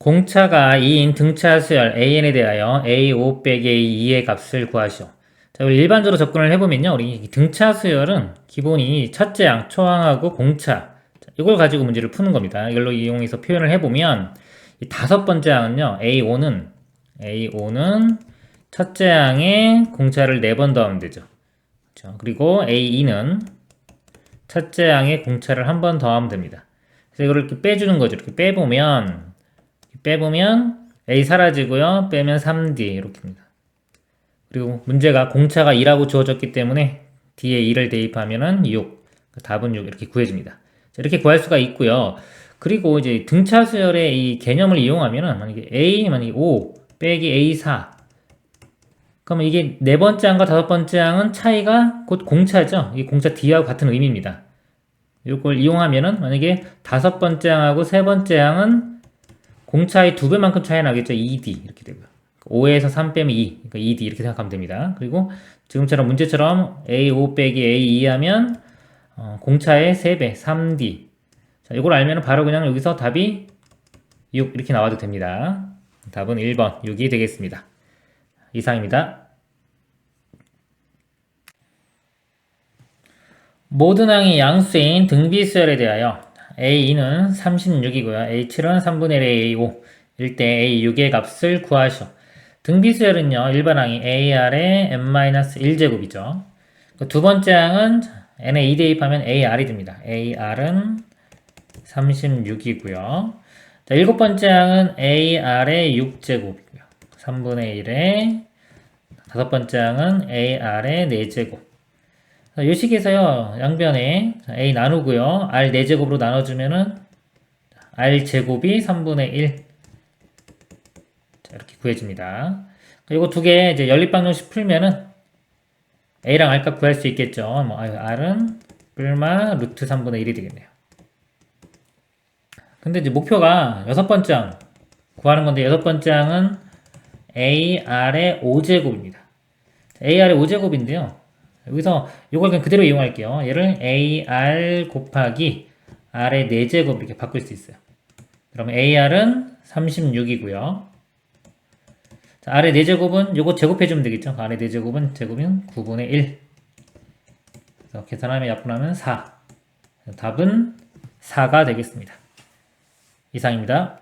공차가 2인 등차 수열 AN에 대하여 A5 빼기 A2의 값을 구하시오. 자, 우리 일반적으로 접근을 해보면요. 우리 등차 수열은 기본이 첫째 항, 초항하고 공차. 이걸 가지고 문제를 푸는 겁니다. 이걸로 이용해서 표현을 해보면 이 다섯 번째 항은요. A5는 첫째 항에 공차를 4번 더하면 되죠. 그렇죠? 그리고 A2는 첫째 항에 공차를 1번 더하면 됩니다. 그래서 이걸 이렇게 빼주는 거죠. 이렇게 빼보면 A 사라지고요. 빼면 3D 이렇게입니다. 그리고 문제가 공차가 2라고 주어졌기 때문에 D에 2를 대입하면은 6. 답은 6 이렇게 구해집니다. 이렇게 구할 수가 있고요. 그리고 이제 등차 수열의 이 개념을 이용하면은 만약에 5 빼기 A4. 그러면 이게 네 번째 항과 다섯 번째 항은 차이가 곧 공차죠. 이 공차 D하고 같은 의미입니다. 이걸 이용하면은 만약에 다섯 번째 항하고 세 번째 항은 공차의 2배만큼 차이 나겠죠. 2D 이렇게 되고요. 5에서 3 빼면 2, 그러니까 2D 이렇게 생각하면 됩니다. 그리고 지금처럼 문제처럼 A5 빼기 A2 하면 공차의 3배, 3D. 자, 이걸 알면 바로 그냥 여기서 답이 6 이렇게 나와도 됩니다. 답은 1번 6이 되겠습니다. 이상입니다. 모든 항이 양수인 등비수열에 대하여 A2는 36이고요. A7은 3분의 1 A5 일 때 A6의 값을 구하시오. 등비수열은요. 일반항이 AR의 n-1제곱이죠. 두 번째 항은 n에 2 대입하면 AR이 됩니다. AR은 36이고요. 자, 일곱 번째 항은 AR의 6제곱이고요. 3분의 1에 다섯 번째 항은 AR의 4제곱. 이 식에서요, 양변에 A 나누고요. R 4제곱으로 나눠주면은 R 제곱이 3분의 1. 자, 이렇게 구해집니다. 이거 두 개 이제 연립방정식 풀면은 A랑 R 값 구할 수 있겠죠. 뭐, R은 뿔마 루트 3분의 1이 되겠네요. 근데 이제 목표가 여섯 번째 항 구하는 건데 여섯 번째 항은 AR의 5제곱입니다. AR의 5제곱인데요. 여기서 이걸 그냥 그대로 이용할게요. 얘를 AR 곱하기 R의 4제곱 이렇게 바꿀 수 있어요. 그러면 AR은 36이고요. R의 4제곱은 요거 제곱해주면 되겠죠. R의 4제곱은 제곱은 9분의 1. 그래서 계산하면 약분하면 4. 답은 4가 되겠습니다. 이상입니다.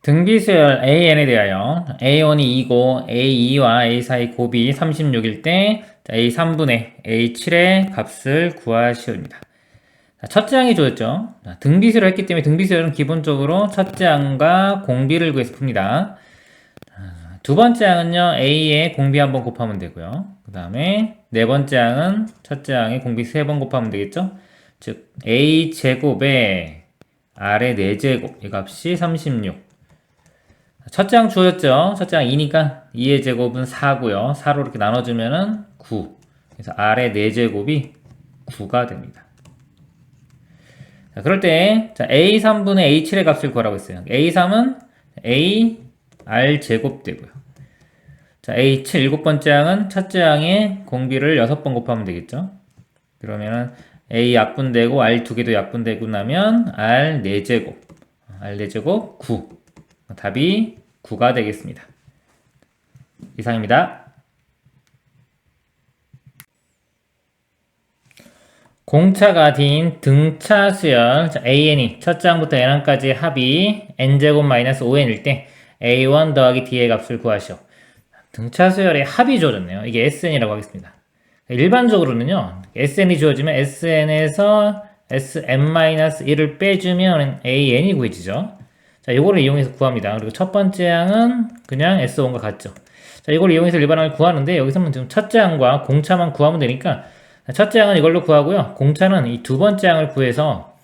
등비수열 AN에 대하여 A1이 2고 A2와 A 사이 곱이 36일 때 A3분의 A7의 값을 구하시옵니다. 첫째 항이 주어졌죠. 등비수열을 했기 때문에 등비수열은 기본적으로 첫째 항과 공비를 구해서 풉니다. 두 번째 항은요. A에 공비 한번 곱하면 되고요. 그 다음에 네 번째 항은 첫째 항에 공비 3번 곱하면 되겠죠. 즉 A제곱에 R의 4제곱 이 값이 36. 첫째 항 주어졌죠? 첫째 항 2니까 2의 제곱은 4고요. 4로 이렇게 나눠주면은 9. 그래서 R의 4제곱이 9가 됩니다. 자, 그럴 때 A3분의 A7의 값을 구하라고 했어요. A3은 A R 제곱 되고요. 자, A7 일곱 번째 항은 첫째 항에 공비를 6번 곱하면 되겠죠? 그러면은 A 약분되고 R 2개도 약분되고 나면 R 4제곱. R 4제곱 9. 답이 9가 되겠습니다. 이상입니다. 공차가 D인 등차 수열 AN이 첫째 항부터 n항까지 합이 n제곱 마이너스 5n일 때 A1 더하기 D의 값을 구하시오. 등차 수열의 합이 주어졌네요. 이게 SN이라고 하겠습니다. 일반적으로는요. SN이 주어지면 SN에서 SN-1을 빼주면 AN이 구해지죠. 자, 요거를 이용해서 구합니다. 그리고 첫 번째 항은 그냥 S1과 같죠. 자, 이걸 이용해서 일반항을 구하는데 여기서는 지금 첫째 항과 공차만 구하면 되니까 첫째 항은 이걸로 구하고요. 공차는 이 두 번째 항을 구해서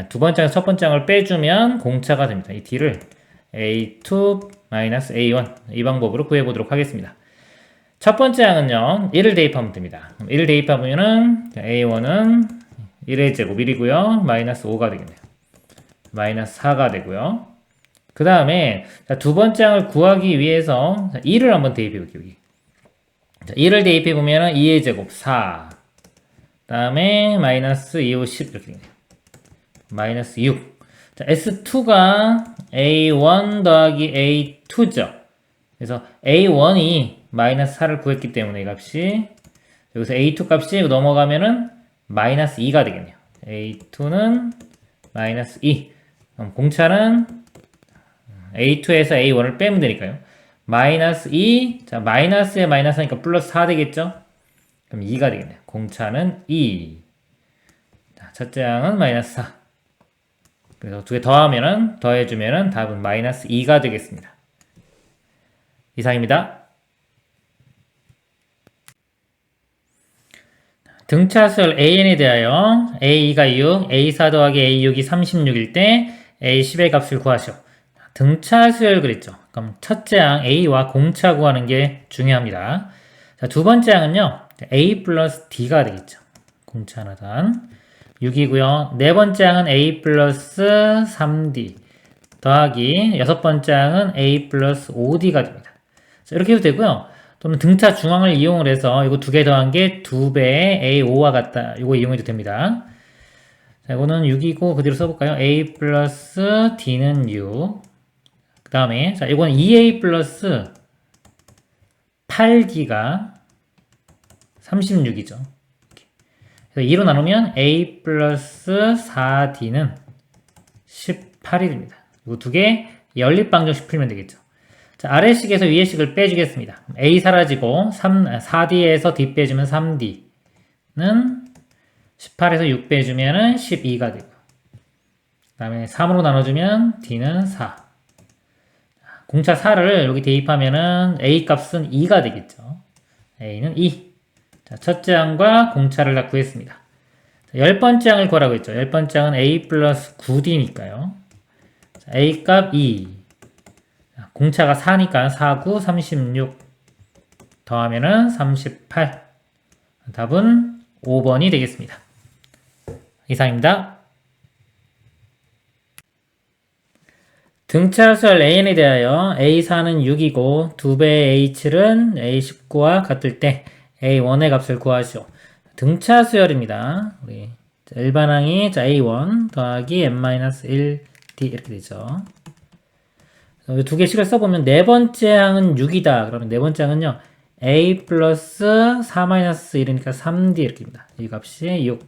두 번째 항에서 첫 번째 항을 빼주면 공차가 됩니다. 이 D를 A2-A1 이 방법으로 구해보도록 하겠습니다. 첫 번째 항은요. 1을 대입하면 됩니다. 1을 대입하면은 A1은 1의 제곱 1이고요. 마이너스 5가 되겠네요. 마이너스 4가 되고요. 그 다음에 두 번째 항을 구하기 위해서 2를 한번 대입해볼게요. 여기. 1을 대입해보면 2의 제곱 4. 그 다음에 마이너스 2, 5, 10 이렇게 되네요. 마이너스 6. 자, S2가 A1 더하기 A2죠. 그래서 A1이 마이너스 4를 구했기 때문에 이 값이 여기서 A2 값이 넘어가면은 마이너스 2가 되겠네요. A2는 마이너스 2. 그럼 공차는 A2에서 A1을 빼면 되니까요. 마이너스 2. 자, 마이너스에 마이너스 하니까 플러스 4 되겠죠? 그럼 2가 되겠네요. 공차는 2. 자, 첫째 항은 마이너스 4. 그래서 두 개 더해주면은 답은 마이너스 2가 되겠습니다. 이상입니다. 등차수열 AN에 대하여 A2가 6, A4 더하기 A6이 36일 때 A10의 값을 구하시오. 등차수열 그랬죠. 그럼 첫째 항 A와 공차 구하는 게 중요합니다. 자, 두 번째 항은요. A 플러스 D가 되겠죠. 공차 하나단 6이고요. 네 번째 항은 A 플러스 3D 더하기 여섯 번째 항은 A 플러스 5D가 됩니다. 자, 이렇게 해도 되고요. 또는 등차 중앙을 이용을 해서 이거 두 개 더한 게 2배의 A5와 같다. 이거 이용해도 됩니다. 자, 이거는 6이고 그대로 써볼까요? A 플러스 D는 6. 그 다음에 자, 이거는 2A 플러스 8D가 36이죠. 그래서 2로 나누면 A 플러스 4D는 18이 됩니다. 이거 두 개 연립방정식 풀면 되겠죠. 자, 아래식에서 위에식을 빼주겠습니다. A 사라지고 4D에서 D 빼주면 3D는 18에서 6 빼주면 12가 되고 그 다음에 3으로 나눠주면 D는 4. 공차 4를 여기 대입하면은 A 값은 2가 되겠죠. A는 2. 자, 첫째 항과 공차를 다 구했습니다. 자, 10번째 항을 구하라고 했죠. 10번째 항은 A 플러스 9D니까요. 자, A 값 2. 공차가 4니까 4, 9, 36 더하면은 38. 답은 5번이 되겠습니다. 이상입니다. 등차수열 AN에 대하여 A4는 6이고 2배의 A7은 A19와 같을 때 A1의 값을 구하시오. 등차수열입니다. 우리 일반항이 A1 더하기 N-1D 이렇게 되죠. 두 개씩을 써보면 네 번째 항은 6이다. 그러면 네 번째 항은요. A 플러스 4-1이니까 3D 이렇게 됩니다. 이 값이 6.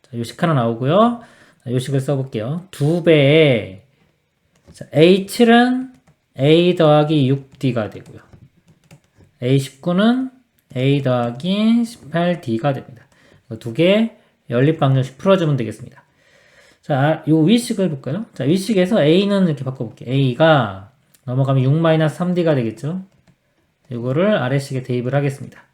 자, 요식 하나 나오고요. 자, 요식을 써볼게요. 2배에 A7은 A 더하기 6D가 되고요. A19는 A 더하기 18D가 됩니다. 두 개 연립방정식 풀어주면 되겠습니다. 자, 요 위식을 볼까요? 자, 위식에서 A는 이렇게 바꿔볼게요. A가 넘어가면 6-3D가 되겠죠? 이거를 아래식에 대입을 하겠습니다.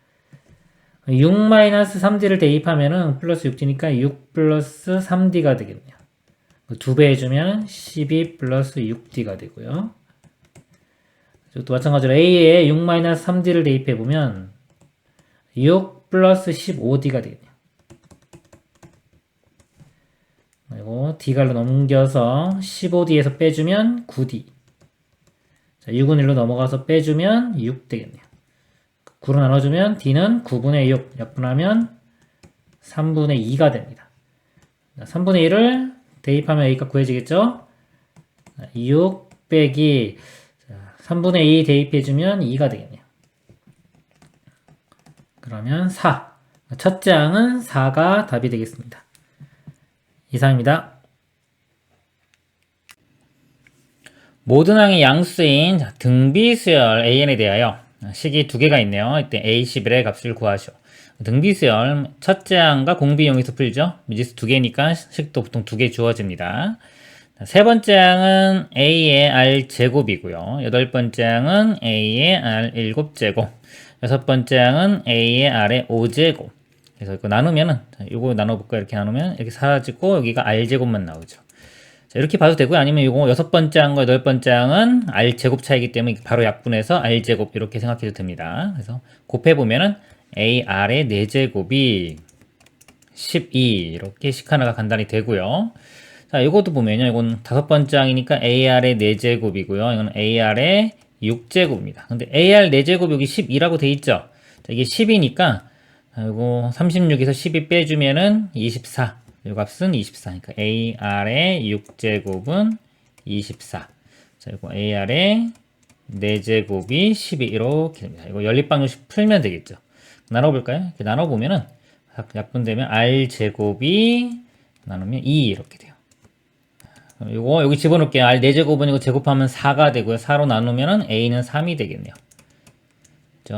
6-3D를 대입하면은 플러스 6D니까 6 플러스 3D가 되겠네요. 2배 해주면 12 플러스 6D가 되고요. 또 마찬가지로 A에 6-3D를 대입해보면 6 플러스 15D가 되겠네요. 그리고 D갈로 넘겨서 15D에서 빼주면 9D. 자, 6은 1로 넘어가서 빼주면 6 되겠네요. 9로 나눠주면 D는 9분의 6 약분하면 3분의 2가 됩니다. 3분의 1을 대입하면 A값 구해지겠죠? 6 빼기 3분의 2 대입해주면 2가 되겠네요. 그러면 4. 첫째 항은 4가 답이 되겠습니다. 이상입니다. 모든 항의 양수인 등비수열 AN에 대하여 식이 두 개가 있네요. 이때 A11의 값을 구하시오. 등비수열 첫째 항과 공비 이용해서 풀죠. 미지수 두 개니까 식도 보통 두 개 주어집니다. 세 번째 항은 A의 R 제곱이고요. 여덟 번째 항은 A의 R 7제곱. 여섯 번째 항은 A의 R의 5제곱. 그래서 이거 나누면은, 이거 나눠볼까요? 이렇게 나누면 이렇게 사라지고 여기가 R 제곱만 나오죠. 자, 이렇게 봐도 되고요. 아니면 이거 여섯 번째 항과 여덟 번째 항은 R 제곱 차이기 때문에 바로 약분해서 R 제곱 이렇게 생각해도 됩니다. 그래서 곱해보면은 AR의 4제곱이 12 이렇게 식 하나가 간단히 되고요. 자, 이것도 보면요. 이건 다섯 번째 항이니까 AR의 4제곱이고요. 이건 AR의 6제곱입니다. 근데 AR 4제곱 여기 12라고 돼 있죠. 자, 이게 10이니까 이거 36에서 12 빼주면은 24. 이 값은 24니까 AR의 6제곱은 24. 자, 이거 AR의 4제곱이 12 이렇게 됩니다. 이거 연립방정식 풀면 되겠죠. 나눠볼까요? 이렇게 나눠보면은 약분되면 R제곱이 나누면 2 이렇게 돼요. 이거 여기 집어넣을게요. R 4제곱은 이거 제곱하면 4가 되고요. 4로 나누면은 A는 3이 되겠네요.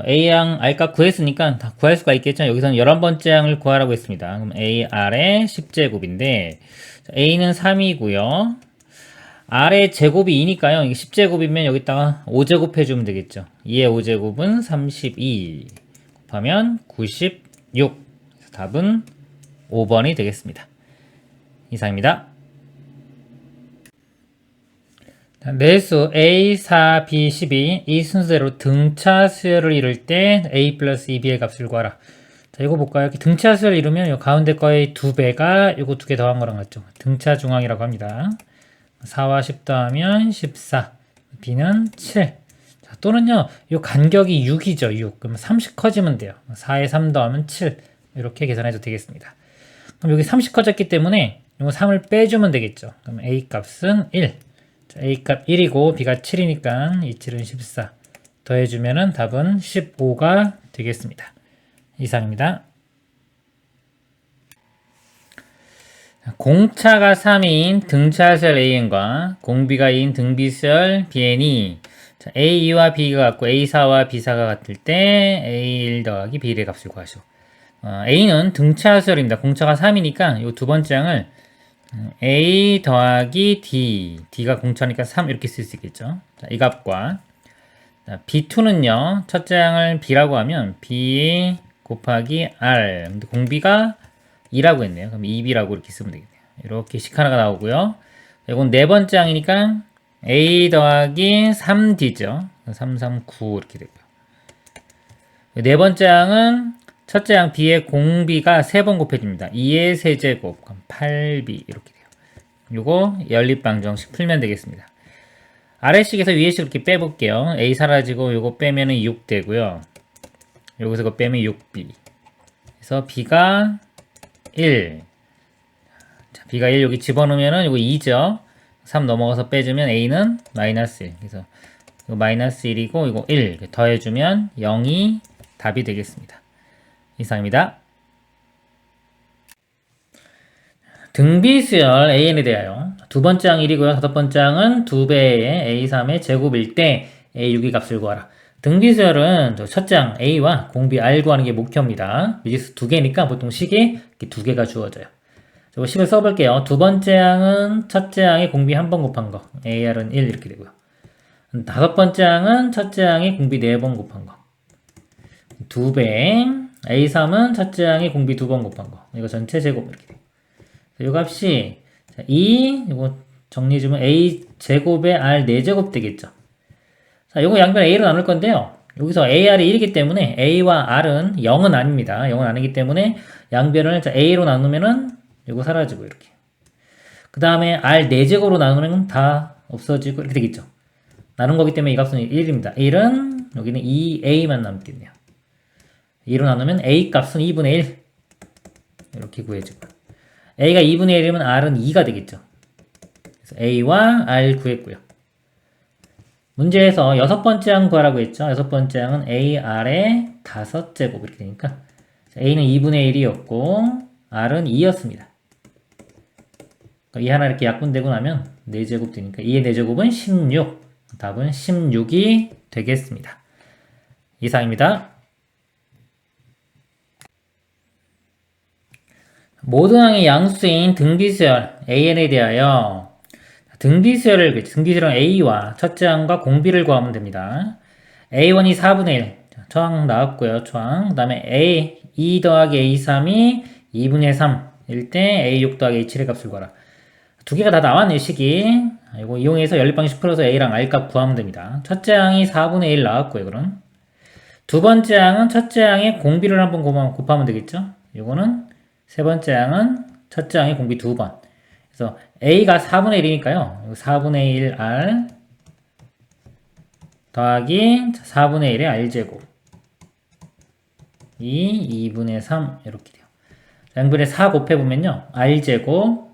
A양 R값 구했으니까 다 구할 수가 있겠죠. 여기서는 11번째 양을 구하라고 했습니다. 그럼 AR의 10제곱인데 A는 3이고요. R의 제곱이 2니까요. 이게 10제곱이면 여기다가 5제곱 해주면 되겠죠. 2의 5제곱은 32 곱하면 96. 답은 5번이 되겠습니다. 이상입니다. 내수 A, 4, B, 12 이 순서대로 등차 수열을 이룰 때 A 플러스 2B의 값을 구하라. 자, 이거 볼까요? 이렇게 등차 수열을 이루면 이 가운데 거의 2배가 이거 2개 더한 거랑 같죠. 등차 중앙이라고 합니다. 4와 10 더하면 14. B는 7. 자, 또는요, 이 간격이 6이죠. 6. 그럼 30 커지면 돼요. 4에 3 더하면 7. 이렇게 계산해도 되겠습니다. 그럼 여기 30 커졌기 때문에 이거 3을 빼주면 되겠죠. 그럼 A 값은 1. A 값 1이고 B가 7이니까 이 7은 14 더해주면은 답은 15가 되겠습니다. 이상입니다. 공차가 3인 등차수열 AN과 공비가 2인 등비수열 BN이 A2와 B가 같고 A4와 B4가 같을 때 A1 더하기 B1의 값을 구하시오. A는 등차수열입니다. 공차가 3이니까 이 두 번째 양을 A 더하기 D, D가 공차니까 3 이렇게 쓸 수 있겠죠. 자, 이 값과 B2는요, 첫째 양을 B라고 하면 B 곱하기 R, 근데 공비가 2라고 했네요. 그럼 2B라고 이렇게 쓰면 되겠네요. 이렇게 식 하나가 나오고요. 이건 네 번째 양이니까 A 더하기 3D죠. 3, 3, 9 이렇게 되고요. 네 번째 양은 첫째 양 B의 공비가 3번 곱해집니다. 2의 세제곱, 그럼 8B 이렇게 돼요. 요거 연립방정식 풀면 되겠습니다. 아래식에서 위에식 이렇게 빼볼게요. A 사라지고 요거 빼면은 6 되고요. 여기서 이거 빼면 6B. 그래서 B가 1. 자, B가 1 여기 집어넣으면은 요거 2죠. 3 넘어가서 빼주면 A는 마이너스 1. 그래서 이거 마이너스 1이고 이거 1 더해주면 0이 답이 되겠습니다. 이상입니다. 등비수열 AN에 대하여 두 번째 항 1이고요. 다섯 번째 항은 2배의 A3의 제곱일 때 A6의 값을 구하라. 등비수열은 첫째 항 A와 공비 R 구하는 게 목표입니다. 미지수 2개니까 보통 식이 이렇게 2개가 주어져요. 식을 써볼게요. 두 번째 항은 첫째 항의 공비 1번 곱한 거. AR은 1 이렇게 되고요. 다섯 번째 항은 첫째 항의 공비 4번 곱한 거. 2배. A3은 첫째 항의 공비 2번 곱한 거. 이거 전체 제곱 이렇게 돼요. 이 값이 2, 이거 정리해주면 A 제곱에 R 4제곱 되겠죠. 자, 이거 양변 A로 나눌 건데요. 여기서 AR이 1이기 때문에 A와 R은 0은 아닙니다. 0은 아니기 때문에 양변을 A로 나누면은 이거 사라지고 이렇게. 그 다음에 R 4제곱으로 나누면 다 없어지고 이렇게 되겠죠. 나눈 거기 때문에 이 값은 1입니다. 1은 여기는 2A만 남겠네요. 2로 나누면 A 값은 2분의 1 이렇게 구해지고 A가 2분의 1이면 R은 2가 되겠죠. 그래서 A와 R 구했고요. 문제에서 여섯 번째 항 구하라고 했죠. 여섯 번째 항은 AR의 5제곱 이렇게 되니까 A는 2분의 1이었고 R은 2였습니다. 이 하나 이렇게 약분되고 나면 4제곱 되니까 2의 4제곱은 16. 답은 16이 되겠습니다. 이상입니다. 모든 항의 양수인 등비수열 AN에 대하여 등비수열은 A와 첫째 항과 공비를 구하면 됩니다. A1이 4분의 1 초항 나왔고요. 초항 그 다음에 A2 더하기 A3이 2분의 3일 때 A6 더하기 A7의 값을 구하라. 두 개가 다 나왔네요. 식이 이거 이용해서 연립방식 풀어서 A랑 R값 구하면 됩니다. 첫째 항이 4분의 1 나왔고요. 그럼 두 번째 항은 첫째 항의 공비를 한번 곱하면 되겠죠. 이거는 세 번째 항은 첫째 항의 공비 2번. 그래서 A가 4분의 1이니까요. 4분의 1 R 더하기 4분의 1의 R제곱 이 2분의 3 이렇게 돼요. 양변에 4 곱해보면요. r제곱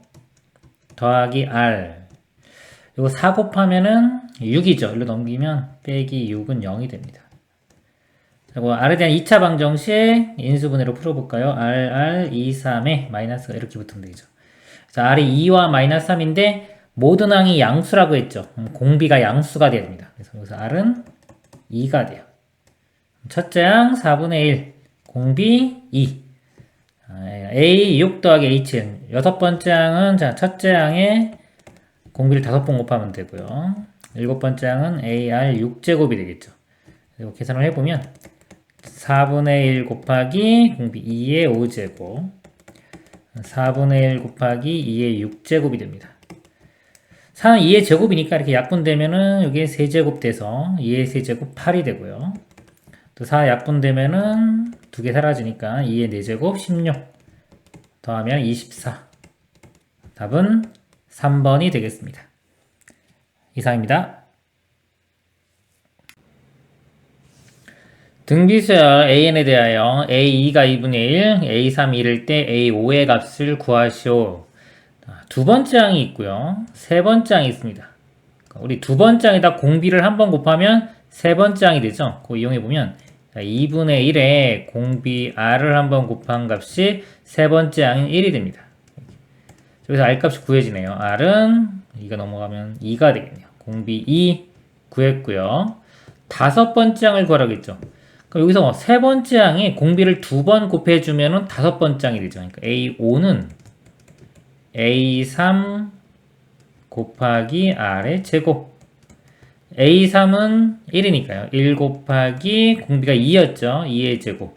더하기 r. 이거 4 곱하면은 6이죠. 일로 넘기면 빼기 6은 0이 됩니다. 그리고 r에 대한 2차 방정식 인수분해로 풀어볼까요? r 2, 3에 마이너스가 이렇게 붙으면 되죠. 그래서 r이 2와 마이너스 3인데 모든 항이 양수라고 했죠. 공비가 양수가 돼야 됩니다. 그래서 여기서 r은 2가 돼요. 첫째 항 4분의 1, 공비 2. a 6 더하기 h. 여섯 번째 항은 자 첫째 항에 공비를 5번 곱하면 되고요. 일곱 번째 항은 ar 6제곱이 되겠죠. 그리고 계산을 해보면 4분의 1 곱하기 공비 2의 5제곱 4분의 1 곱하기 2의 6제곱이 됩니다. 4는 2의 제곱이니까 이렇게 약분되면은 여기에 세제곱 돼서 2의 세제곱 8이 되고요. 또 4 약분되면은 2개 사라지니까 2의 4제곱 16 더하면 24. 답은 3번이 되겠습니다. 이상입니다. 등비수열 AN에 대하여 A2가 2분의 1, A3 1일 때 A5의 값을 구하시오. 두 번째 항이 있고요. 세 번째 항이 있습니다. 우리 두 번째 항에다 공비를 한번 곱하면 세 번째 항이 되죠. 그거 이용해보면 2분의 1에 공비 R을 한번 곱한 값이 세 번째 항인 1이 됩니다. 여기서 R 값이 구해지네요. R은 2가 넘어가면 2가 되겠네요. 공비 2 구했고요. 다섯 번째 항을 구하라고 했죠. 그럼 여기서 세 번째 항에 공비를 두 번 곱해주면 다섯 번째 항이 되죠. 그러니까 A5는 A3 곱하기 R의 제곱. A3은 1이니까요. 1 곱하기 공비가 2였죠. 2의 제곱.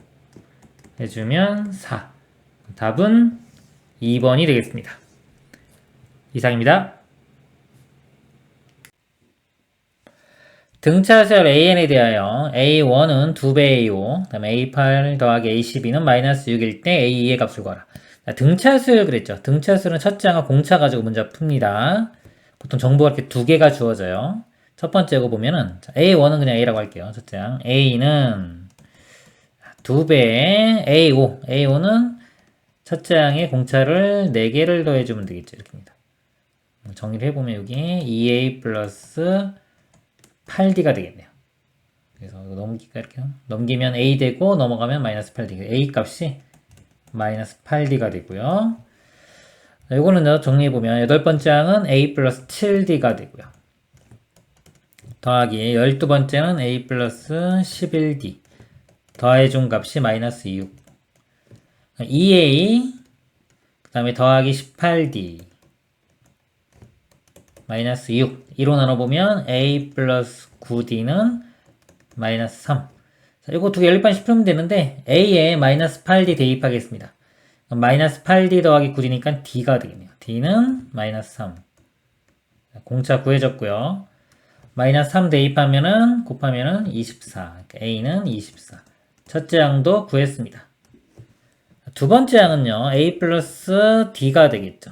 해주면 4. 답은 2번이 되겠습니다. 이상입니다. 등차수열 AN에 대하여 A1은 2배 A5, 그 다음에 A8 더하기 A12는 마이너스 6일 때 A2의 값을 구하라. 등차수열 그랬죠. 등차수열은 첫째 항과 공차 가지고 문제 풉니다. 보통 정보가 이렇게 두 개가 주어져요. 첫 번째 거 보면은 A1은 그냥 A라고 할게요. 첫째 항. A는 2배 A5. A5는 첫째 항에 공차를 4개를 더해주면 되겠죠. 이렇게입니다. 정리를 해보면 여기 2A 플러스 8D가 되겠네요. 그래서 넘기면 A 되고 넘어가면 마이너스 8D. A 값이 마이너스 8D가 되고요. 이거는 정리해보면 8번째 항은 A 플러스 7D가 되고요. 더하기 12번째는 A 플러스 11D. 더해준 값이 마이너스 6. 2A 그 다음에 더하기 18D 마이너스 6. 2로 나눠보면 A 플러스 9D는 마이너스 3. 자, 이거 두 개 연립한 풀면 되는데 A에 마이너스 8D 대입하겠습니다. 마이너스 8D 더하기 9D니까 D가 되겠네요. D는 마이너스 3. 공차 구해졌고요. 마이너스 3 대입하면은 곱하면은 24. 그러니까 A는 24. 첫째 항도 구했습니다. 두 번째 항은요. A 플러스 D가 되겠죠.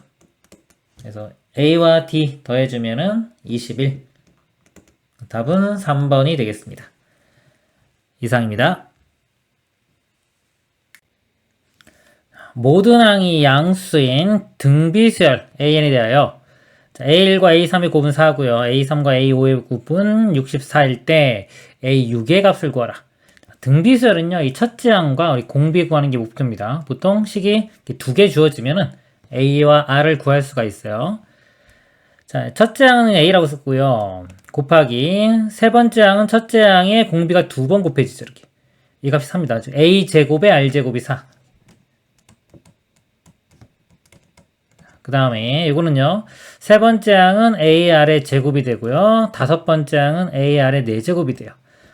그래서 A와 D 더해주면은 21. 답은 3번이 되겠습니다. 이상입니다. 모든 항이 양수인 등비수열 AN에 대하여 A1과 A3의 곱은 4고요. A3과 A5의 곱은 64일 때 A6의 값을 구하라. 등비수열은요. 이 첫째 항과 우리 공비 구하는 게 목표입니다. 보통 식이 두 개 주어지면은 A와 R을 구할 수가 있어요. 자, 첫째 항은 A라고 썼고요. 곱하기 세 번째 항은 첫째 항에 공비가 두 번 곱해지죠. 이렇게. 이 값이 3입니다. 즉 A 제곱에 R 제곱이 4. 그 다음에 이거는요. 세 번째 항은 AR의 제곱이 되고요. 다섯 번째 항은 AR의 4제곱이 돼요.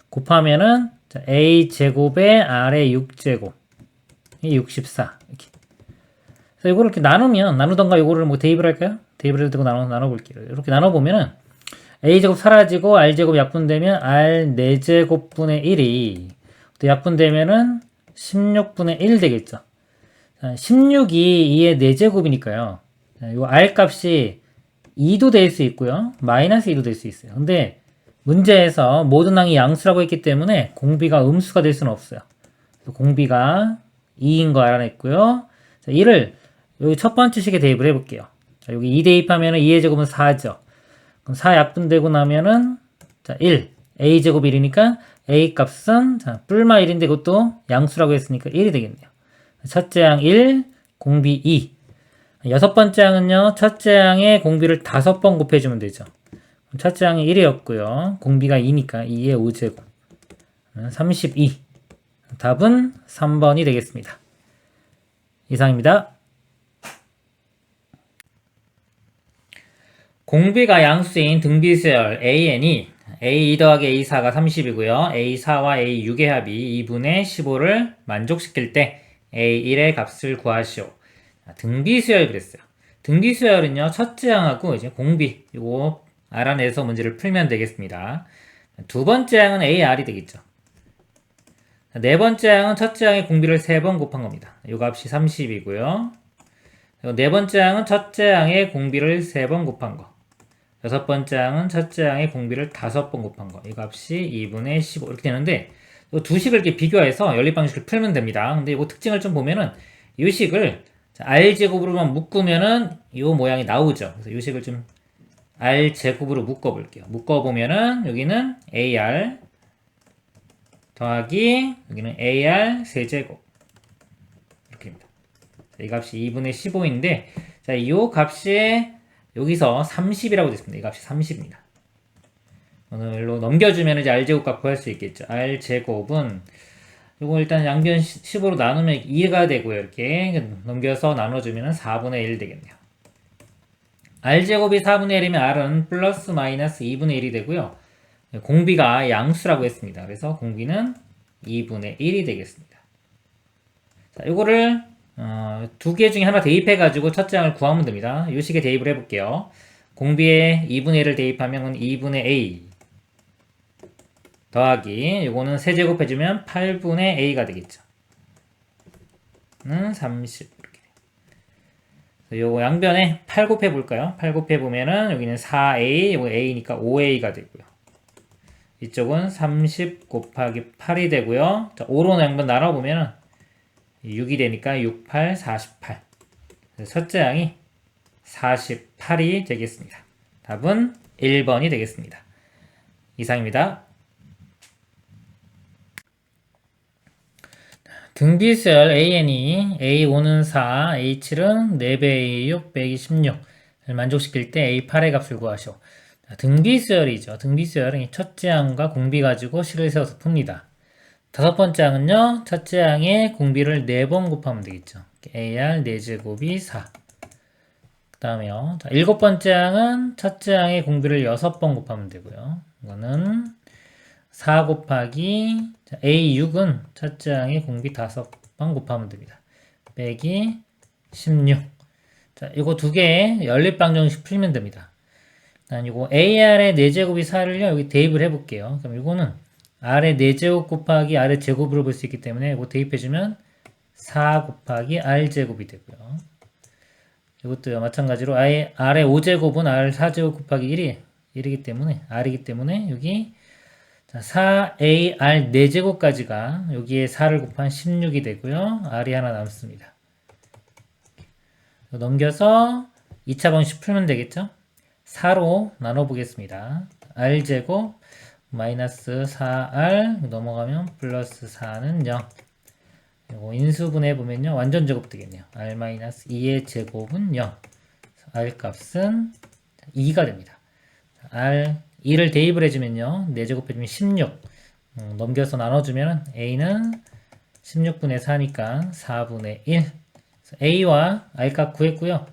곱하면은 A 제곱에 R의 6제곱. 이 64. 이렇게. 그래서 이거를 이렇게 나누던가 이거를 뭐 대입을 할까요? 대입을 해두고 나눠볼게요. 이렇게 나눠보면은 A제곱 사라지고 R제곱 약분되면 R 4제곱분의 1이 또 약분되면은 16분의 1 되겠죠. 16이 2의 4제곱이니까요. 이 R 값이 2도 될 수 있고요. 마이너스 2도 될 수 있어요. 근데 문제에서 모든 항이 양수라고 했기 때문에 공비가 음수가 될 수는 없어요. 공비가 2인 거 알아냈고요. 자, 1을 여기 첫 번째 식에 대입을 해볼게요. 자, 여기 2 대입하면은 2의 제곱은 4죠. 그럼 4 약분되고 나면은 자, 1. a제곱 1이니까 a 값은 자, 뿔마 1인데 그것도 양수라고 했으니까 1이 되겠네요. 첫째 항 1, 공비 2. 여섯 번째 항은요, 첫째 항에 공비를 5번 곱해주면 되죠. 첫째 항이 1이었고요. 공비가 2니까 2의 5제곱. 32. 답은 3번이 되겠습니다. 이상입니다. 공비가 양수인 등비수열 AN이 A2 더하기 A4가 30이고요. A4와 A6의 합이 2분의 15를 만족시킬 때 A1의 값을 구하시오. 등비수열 그랬어요. 등비수열은요, 첫째 항하고 이제 공비, 이거 알아내서 문제를 풀면 되겠습니다. 두 번째 항은 AR이 되겠죠. 네 번째 항은 첫째 항의 공비를 3번 곱한 겁니다. 이 값이 30이고요. 네 번째 항은 첫째 항의 공비를 3번 곱한 거. 여섯 번째 항은 첫째 항의 공비를 5번 곱한 거. 이 값이 2분의 15 이렇게 되는데 이 두 식을 이렇게 비교해서 연립방식을 풀면 됩니다. 근데 이거 특징을 좀 보면은 이 식을 R제곱으로만 묶으면은 이 모양이 나오죠. 그래서 이 식을 좀 R제곱으로 묶어볼게요. 묶어보면은 여기는 AR 더하기 여기는 AR 세제곱 이렇게입니다. 이 값이 2분의 15인데 자, 이 값이 여기서 30이라고 됐습니다. 이 값이 30입니다. 오늘로 넘겨주면 이제 R제곱 값 구할 수 있겠죠. R제곱은 이거 일단 양변 15로 나누면 2가 되고요. 이렇게 넘겨서 나눠주면 4분의 1 되겠네요. R제곱이 4분의 1이면 R은 플러스 마이너스 2분의 1이 되고요. 공비가 양수라고 했습니다. 그래서 공비는 2분의 1이 되겠습니다. 자, 이거를 두 개 중에 하나 대입해가지고 첫째 항을 구하면 됩니다. 이 식에 대입을 해볼게요. 공비에 2분의 1을 대입하면 2분의 a 더하기 이거는 세제곱해주면 8분의 a가 되겠죠. 는 30 이렇게 돼요. 요거 양변에 8 곱해볼까요? 8 곱해보면은 여기는 4a, 이거 a니까 5a가 되고요. 이쪽은 30 곱하기 8이 되고요. 자, 5로 양변 나눠보면은 6이 되니까 6, 8, 48. 첫째 항이 48이 되겠습니다. 답은 1번이 되겠습니다. 이상입니다. 등비수열 AN이 A5는 4, A7은 4배 A6 빼기 16을 만족시킬 때 A8의 값을 구하시오. 등비수열이죠. 등비수열은 첫째 항과 공비 가지고 식을 세워서 풉니다. 다섯 번째 항은요, 첫째 항에 공비를 4번 곱하면 되겠죠. AR 4제곱이 4. 그 다음에요. 자, 일곱 번째 항은 첫째 항에 공비를 6번 곱하면 되고요. 이거는 4 곱하기 A6은 첫째 항에 공비 5번 곱하면 됩니다. 빼기 16. 자, 이거 두 개 연립방정식 풀면 됩니다. 난 이거 AR의 4제곱이 4를요, 여기 대입을 해볼게요. 그럼 이거는 R의 4제곱 곱하기 R의 제곱으로 볼 수 있기 때문에 이거 대입해주면 4 곱하기 R제곱이 되고요. 이것도 마찬가지로 R의 5제곱은 R 4제곱 곱하기 1이기 때문에, R이기 때문에 여기 4AR 4제곱까지가 여기에 4를 곱한 16이 되고요. R이 하나 남습니다. 넘겨서 2차 방식 풀면 되겠죠? 4로 나눠보겠습니다. R제곱 마이너스 4R 넘어가면 플러스 4는 0. 이거 인수분해 보면요. 완전 제곱 되겠네요. R 마이너스 2의 제곱은 0. R 값은 2가 됩니다. R 2를 대입을 해주면요. 4제곱 해주면 16. 넘겨서 나눠주면 A는 16분의 4니까 4분의 1. A와 R 값 구했고요.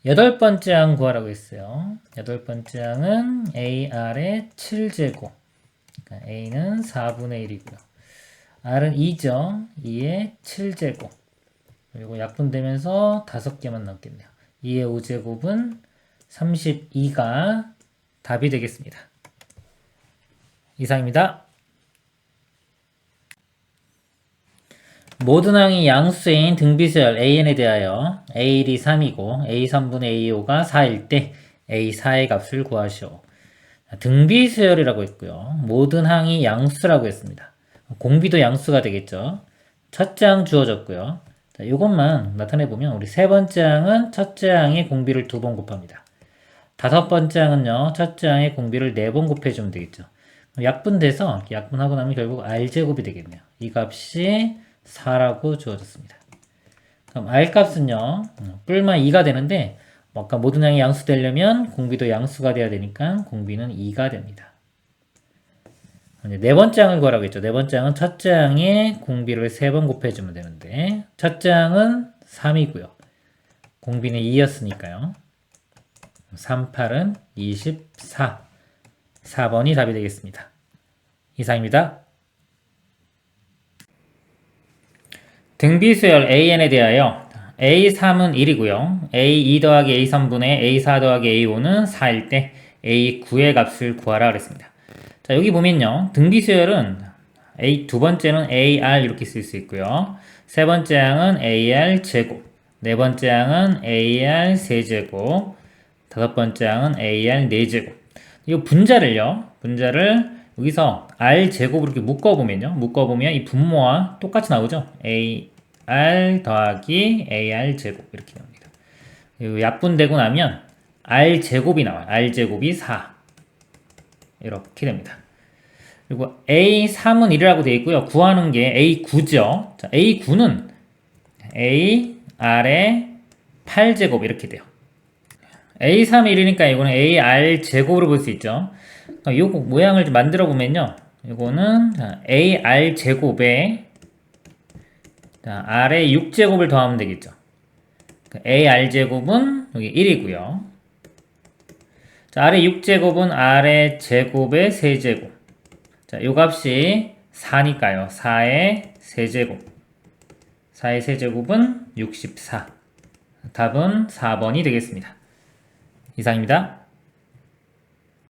여덟 번째 항 구하라고 했어요. 여덟 번째 항은 AR의 7제곱. 그러니까 A는 4분의 1이고요. R은 2죠. 2의 7제곱. 그리고 약분되면서 5개만 남겠네요. 2의 5제곱은 32가 답이 되겠습니다. 이상입니다. 모든 항이 양수인 등비수열 AN에 대하여 A1이 3이고 A3분의 A5가 4일 때 A4의 값을 구하시오. 등비수열이라고 했고요. 모든 항이 양수라고 했습니다. 공비도 양수가 되겠죠. 첫째 항 주어졌고요. 자, 이것만 나타내보면 우리 세 번째 항은 첫째 항의 공비를 2번 곱합니다. 다섯 번째 항은요, 첫째 항의 공비를 4번 곱해주면 되겠죠. 약분돼서 이렇게 약분하고 나면 결국 r제곱이 되겠네요. 이 값이 4라고 주어졌습니다. 그럼 r 값은요, 뿔만 2가 되는데 아까 모든 양이 양수 되려면 공비도 양수가 돼야 되니까 공비는 2가 됩니다. 네 번째 항을 구하라고 했죠. 네 번째 항은 첫째 항에 공비를 3번 곱해주면 되는데 첫째 항은 3이고요. 공비는 2였으니까요. 3, 8은 24. 4번이 답이 되겠습니다. 이상입니다. 등비수열 AN에 대하여 A3은 1이고요. A2 더하기 A3분의 A4 더하기 A5는 4일 때 A9의 값을 구하라 그랬습니다. 자, 여기 보면요. 등비수열은 두 번째는 AR 이렇게 쓸 수 있고요. 세 번째 항은 AR 제곱, 네 번째 항은 AR 세제곱, 다섯 번째 항은 AR 4제곱. 이 분자를 여기서 R 제곱으로 이렇게 묶어보면 이 분모와 똑같이 나오죠. AR 더하기 AR 제곱 이렇게 나옵니다. 그리고 약분되고 나면 R 제곱이 나와요. R 제곱이 4 이렇게 됩니다. 그리고 A3은 1이라고 되어 있고요. 구하는 게 A9죠. 자, A9는 AR의 8제곱 이렇게 돼요. A3이 1이니까 이거는 AR 제곱으로 볼 수 있죠. 요 모양을 좀 만들어 보면요. 이거는 AR 제곱에 R의 6제곱을 더하면 되겠죠. AR 제곱은 여기 1이고요. 자, R의 6제곱은 R의 제곱의 세제곱. 자, 요 값이 4니까요. 4의 세제곱. 4의 세제곱은 64. 답은 4번이 되겠습니다. 이상입니다.